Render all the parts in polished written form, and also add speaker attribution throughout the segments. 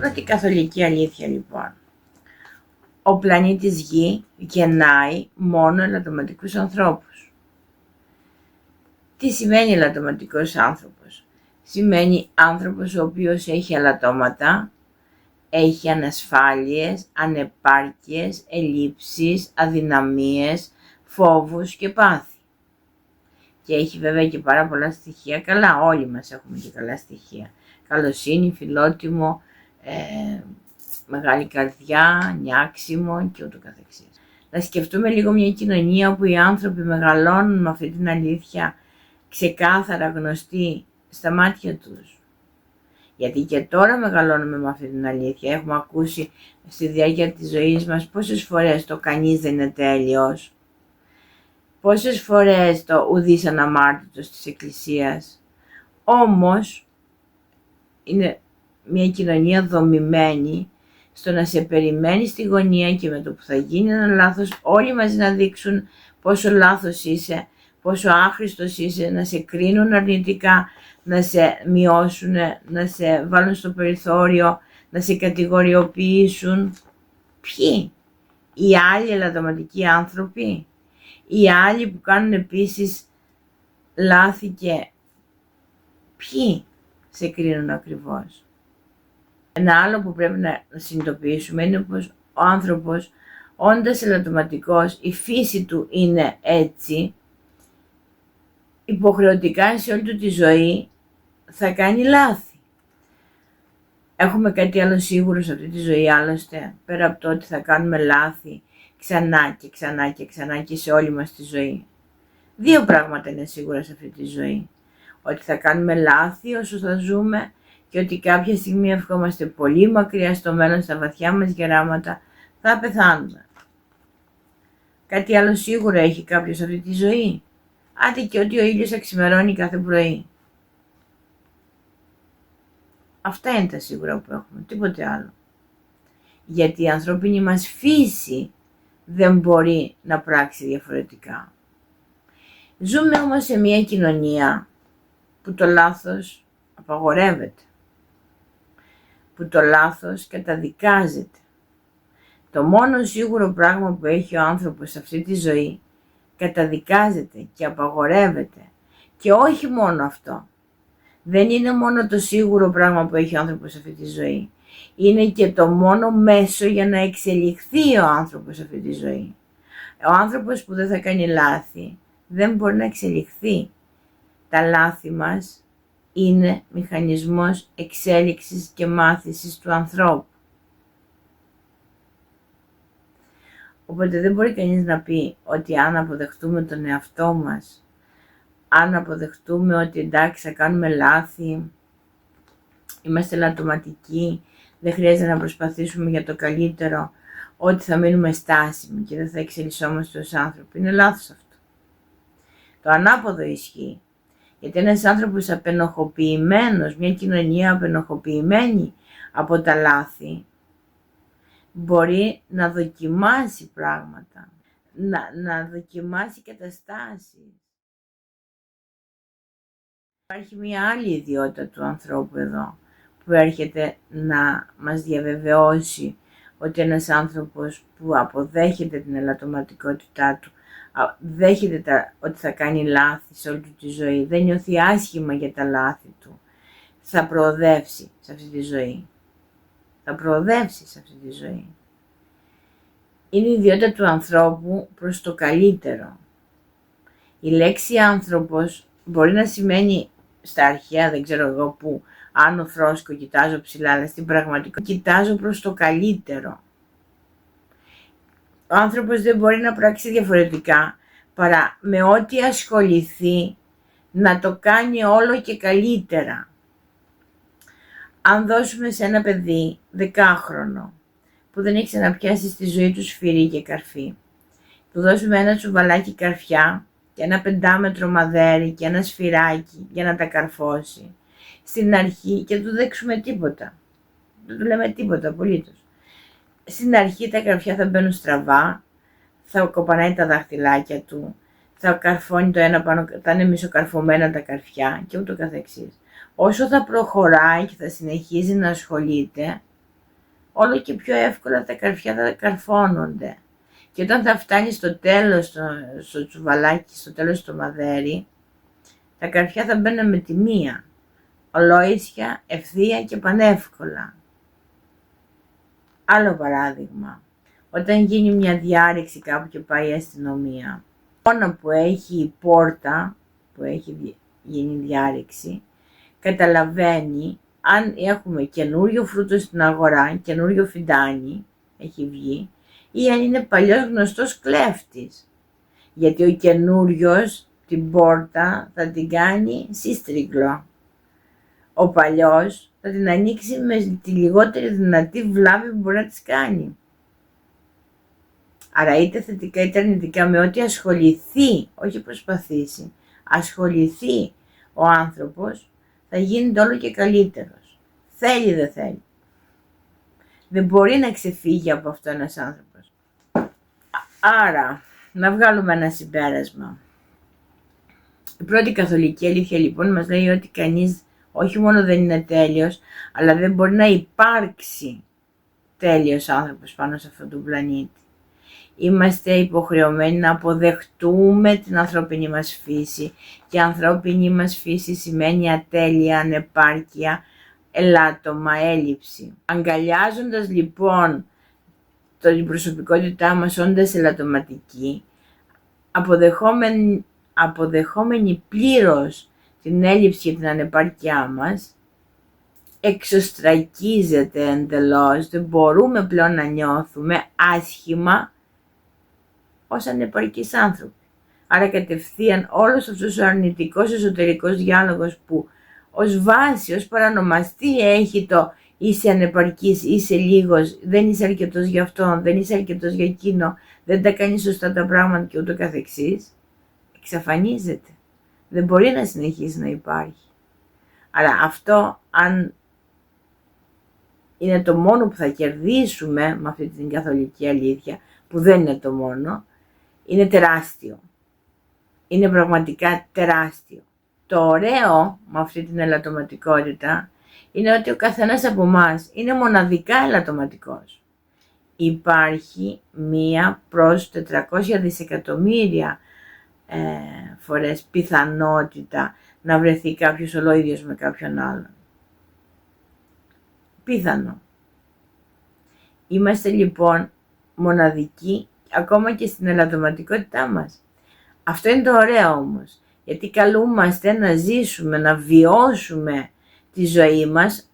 Speaker 1: Πρώτη καθολική αλήθεια λοιπόν. Ο πλανήτης Γη γεννάει μόνο ελαττωματικούς ανθρώπους. Τι σημαίνει ελαττωματικός άνθρωπος? Σημαίνει άνθρωπος ο οποίος έχει ελαττώματα, έχει ανασφάλειες, ανεπάρκειες, ελλείψεις, αδυναμίες, φόβους και πάθη. Και έχει βέβαια και πάρα πολλά στοιχεία καλά, όλοι μας έχουμε και καλά στοιχεία. Καλοσύνη, φιλότιμο, μεγάλη καρδιά, νιάξιμο και ούτω καθεξής. Να σκεφτούμε λίγο μια κοινωνία όπου οι άνθρωποι μεγαλώνουν με αυτή την αλήθεια ξεκάθαρα γνωστή στα μάτια τους. Γιατί και τώρα μεγαλώνουμε με αυτή την αλήθεια. Έχουμε ακούσει στη διάρκεια της ζωής μας πόσες φορές το κανείς δεν είναι τέλειος. Πόσες φορές το ουδής αναμάρτητος της Εκκλησίας. Όμως είναι μια κοινωνία δομημένη στο να σε περιμένει στη γωνία και με το που θα γίνει ένα λάθος όλοι μαζί να δείξουν πόσο λάθος είσαι, πόσο άχρηστος είσαι, να σε κρίνουν αρνητικά, να σε μειώσουν, να σε βάλουν στο περιθώριο, να σε κατηγοριοποιήσουν. Ποιοι? Οι άλλοι ελαττωματικοί άνθρωποι? Οι άλλοι που κάνουν επίσης λάθη και ποιοι σε κρίνουν ακριβώς? Ένα άλλο που πρέπει να συνειδητοποιήσουμε είναι πως ο άνθρωπος, όντας ελαττωματικός, η φύση του είναι έτσι, υποχρεωτικά σε όλη του τη ζωή θα κάνει λάθη. Έχουμε κάτι άλλο σίγουρο σε αυτή τη ζωή άλλωστε, πέρα από το ότι θα κάνουμε λάθη ξανά και ξανά και ξανά και σε όλη μας τη ζωή. Δύο πράγματα είναι σίγουρα σε αυτή τη ζωή. Ότι θα κάνουμε λάθη όσο θα ζούμε και ότι κάποια στιγμή ευχόμαστε πολύ μακριά στο μέλλον, στα βαθιά μας γεράματα, θα πεθάνουμε. Κάτι άλλο σίγουρο έχει κάποιος σε αυτή τη ζωή? Άντε και ότι ο ήλιος θα ξημερώνει κάθε πρωί. Αυτά είναι τα σίγουρα που έχουμε, τίποτε άλλο. Γιατί η ανθρώπινη μας φύση δεν μπορεί να πράξει διαφορετικά. Ζούμε όμως σε μια κοινωνία που το λάθος απαγορεύεται, που το λάθος καταδικάζεται. Το μόνο σίγουρο πράγμα που έχει ο άνθρωπος σε αυτή τη ζωή καταδικάζεται και απαγορεύεται. Και όχι μόνο αυτό. Δεν είναι μόνο το σίγουρο πράγμα που έχει ο άνθρωπος σε αυτή τη ζωή. Είναι και το μόνο μέσο για να εξελιχθεί ο άνθρωπος σε αυτή τη ζωή. Ο άνθρωπος που δεν θα κάνει λάθη δεν μπορεί να εξελιχθεί. Τα λάθη μας είναι μηχανισμός εξέλιξης και μάθησης του ανθρώπου. Οπότε δεν μπορεί κανείς να πει ότι αν αποδεχτούμε τον εαυτό μας, αν αποδεχτούμε ότι εντάξει θα κάνουμε λάθη, είμαστε ελαττωματικοί, δεν χρειάζεται να προσπαθήσουμε για το καλύτερο, ότι θα μείνουμε στάσιμοι και δεν θα εξελισσόμαστε ως άνθρωποι. Είναι λάθος αυτό. Το ανάποδο ισχύει. Γιατί ένας άνθρωπος απενοχοποιημένος, μια κοινωνία απενοχοποιημένη από τα λάθη, μπορεί να δοκιμάσει πράγματα, να δοκιμάσει καταστάσεις. Υπάρχει μια άλλη ιδιότητα του ανθρώπου εδώ, που έρχεται να μας διαβεβαιώσει ότι ένας άνθρωπος που αποδέχεται την ελαττωματικότητά του, δέχεται ότι θα κάνει λάθη σε όλη του τη ζωή, δεν νιώθει άσχημα για τα λάθη του, θα προοδεύσει σε αυτή τη ζωή. Θα προοδεύσει σε αυτή τη ζωή. Είναι η ιδιότητα του ανθρώπου προς το καλύτερο. Η λέξη άνθρωπος μπορεί να σημαίνει στα αρχαία, δεν ξέρω εγώ που, άνω φρόσκο κοιτάζω ψηλά, αλλά στην πραγματικότητα κοιτάζω προς το καλύτερο. Ο άνθρωπος δεν μπορεί να πράξει διαφορετικά παρά με ό,τι ασχοληθεί να το κάνει όλο και καλύτερα. Αν δώσουμε σε ένα παιδί 10χρονο που δεν έχει ξαναπιάσει στη ζωή του σφυρί και καρφί, του δώσουμε ένα τσουβαλάκι καρφιά και ένα 5μέτρο μαδέρι και ένα σφυράκι για να τα καρφώσει, στην αρχή και του δείξουμε τίποτα. Δεν του λέμε τίποτα απολύτως. Στην αρχή τα καρφιά θα μπαίνουν στραβά, θα κοπανάει τα δάχτυλάκια του, θα καρφώνει το ένα πάνω, θα είναι μισοκαρφωμένα τα καρφιά και ούτω καθεξής. Όσο θα προχωράει και θα συνεχίζει να ασχολείται, όλο και πιο εύκολα τα καρφιά θα καρφώνονται. Και όταν θα φτάνει στο τέλος, στο τσουβαλάκι, στο τέλος στο μαδέρι, τα καρφιά θα μπαίνουν με τη μία, ολόησια, ευθεία και πανεύκολα. Άλλο παράδειγμα, όταν γίνει μια διάρρηξη κάπου και πάει η αστυνομία, μόνο που έχει η πόρτα, που έχει γίνει διάρρηξη, καταλαβαίνει αν έχουμε καινούριο φρούτο στην αγορά, καινούριο φιντάνι, έχει βγει, ή αν είναι παλιός γνωστός κλέφτης. Γιατί ο καινούριος την πόρτα θα την κάνει σύστριγκλο. Ο παλιός θα την ανοίξει με τη λιγότερη δυνατή βλάβη που μπορεί να της κάνει. Άρα είτε θετικά είτε αρνητικά, με ό,τι ασχοληθεί, όχι προσπαθήσει, ασχοληθεί ο άνθρωπος, θα γίνεται όλο και καλύτερος. Θέλει δεν θέλει. Δεν μπορεί να ξεφύγει από αυτό ένας άνθρωπος. Άρα, να βγάλουμε ένα συμπέρασμα. Η πρώτη καθολική αλήθεια λοιπόν μας λέει ότι κανείς όχι μόνο δεν είναι τέλειος, αλλά δεν μπορεί να υπάρξει τέλειος άνθρωπος πάνω σε αυτόν τον πλανήτη. Είμαστε υποχρεωμένοι να αποδεχτούμε την ανθρώπινη μας φύση και η ανθρώπινη μας φύση σημαίνει ατέλεια, ανεπάρκεια, ελάττωμα, έλλειψη. Αγκαλιάζοντας λοιπόν την προσωπικότητά μας όντας ελαττωματική, αποδεχόμενοι πλήρως την έλλειψη και την ανεπάρκειά μας, εξωστρακίζεται εντελώς, δεν μπορούμε πλέον να νιώθουμε άσχημα ως ανεπαρκείς άνθρωποι. Άρα κατευθείαν όλος αυτός ο αρνητικός εσωτερικός διάλογος που ως βάση, ως παρανομαστή έχει το είσαι ανεπαρκής, είσαι λίγος, δεν είσαι αρκετός για αυτόν, δεν είσαι αρκετός για εκείνο, δεν τα κάνει σωστά τα πράγματα και ούτω καθεξής, εξαφανίζεται. Δεν μπορεί να συνεχίσει να υπάρχει. Αλλά αυτό, αν είναι το μόνο που θα κερδίσουμε με αυτή την καθολική αλήθεια, που δεν είναι το μόνο, είναι τεράστιο. Είναι πραγματικά τεράστιο. Το ωραίο με αυτή την ελαττωματικότητα είναι ότι ο καθένας από εμάς είναι μοναδικά ελαττωματικός. Υπάρχει 1 προς 400 δισεκατομμύρια φορές πιθανότητα να βρεθεί κάποιος ολόιδιος με κάποιον άλλον. Πιθανό. Είμαστε λοιπόν μοναδικοί ακόμα και στην ελαττωματικότητά μας. Αυτό είναι το ωραίο όμως, γιατί καλούμαστε να ζήσουμε, να βιώσουμε τη ζωή μας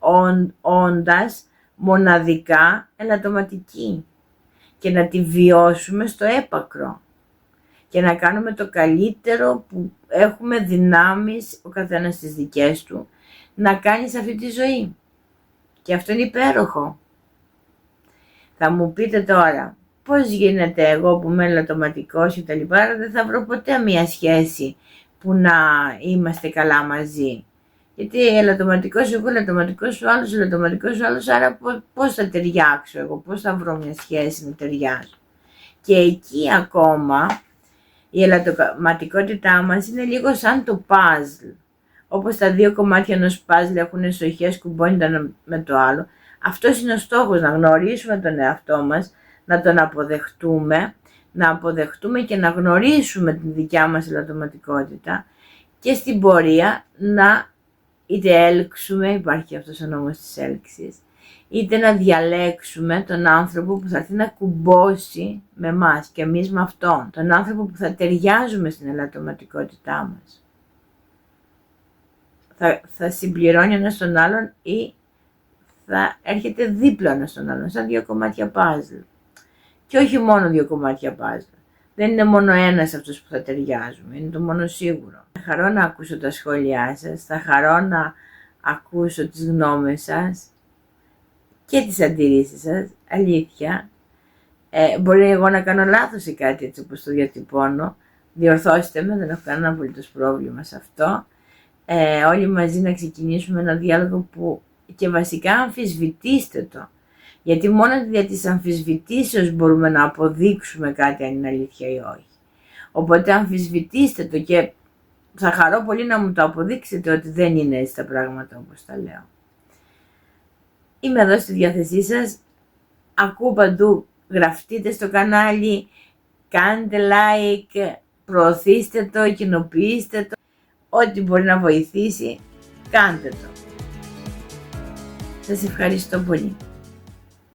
Speaker 1: όντας μοναδικά ελαττωματικοί και να τη βιώσουμε στο έπακρο και να κάνουμε το καλύτερο που έχουμε δυνάμεις ο καθένας στις δικές του να κάνει σε αυτή τη ζωή. Και αυτό είναι υπέροχο. Θα μου πείτε τώρα, πώς γίνεται εγώ που είμαι ελαττωματικός και τα λοιπά, δεν θα βρω ποτέ μια σχέση που να είμαστε καλά μαζί. Γιατί ελαττωματικός εγώ, ελαττωματικός ο άλλος, ελαττωματικός ο άλλος, άρα πώς θα ταιριάξω εγώ, πώς θα βρω μια σχέση να ταιριάζω. Και εκεί ακόμα η ελαττωματικότητά μας είναι λίγο σαν το παζλ. Όπως τα δύο κομμάτια ενός παζλ έχουν εσοχές, κουμπώνει το ένα με το άλλο. Αυτός είναι ο στόχος, να γνωρίσουμε τον εαυτό μας, να τον αποδεχτούμε, να αποδεχτούμε και να γνωρίσουμε την δικιά μας ελαττωματικότητα και στην πορεία να είτε έλξουμε, υπάρχει αυτός ο νόμος της έλξης, είτε να διαλέξουμε τον άνθρωπο που θα έρθει να κουμπώσει με εμάς και εμείς με αυτόν, τον άνθρωπο που θα ταιριάζουμε στην ελαττωματικότητά μας. Θα συμπληρώνει ένας τον άλλον ή θα έρχεται δίπλα ένας στον άλλον, σαν δύο κομμάτια παζλ. Και όχι μόνο δύο κομμάτια παζλ. Δεν είναι μόνο ένας αυτός που θα ταιριάζουμε, είναι το μόνο σίγουρο. Θα χαρώ να ακούσω τα σχόλιά σας, θα χαρώ να ακούσω τις γνώμες σας και τις αντιρρήσεις σας, αλήθεια. Μπορεί εγώ να κάνω λάθος ή κάτι έτσι όπως το διατυπώνω, διορθώστε με, δεν έχω κανένα απολύτως πρόβλημα σε αυτό. Όλοι μαζί να ξεκινήσουμε ένα διάλογο που και βασικά αμφισβητήστε το. Γιατί μόνο δια της αμφισβητήσεως μπορούμε να αποδείξουμε κάτι αν είναι αλήθεια ή όχι. Οπότε αμφισβητήστε το και θα χαρώ πολύ να μου το αποδείξετε ότι δεν είναι έτσι τα πράγματα όπως τα λέω. Είμαι εδώ στη διάθεσή σας ακούω παντού, γραφτείτε στο κανάλι, κάντε like, προωθήστε το, κοινοποιήστε το, ό,τι μπορεί να βοηθήσει, κάντε το. Σας ευχαριστώ πολύ.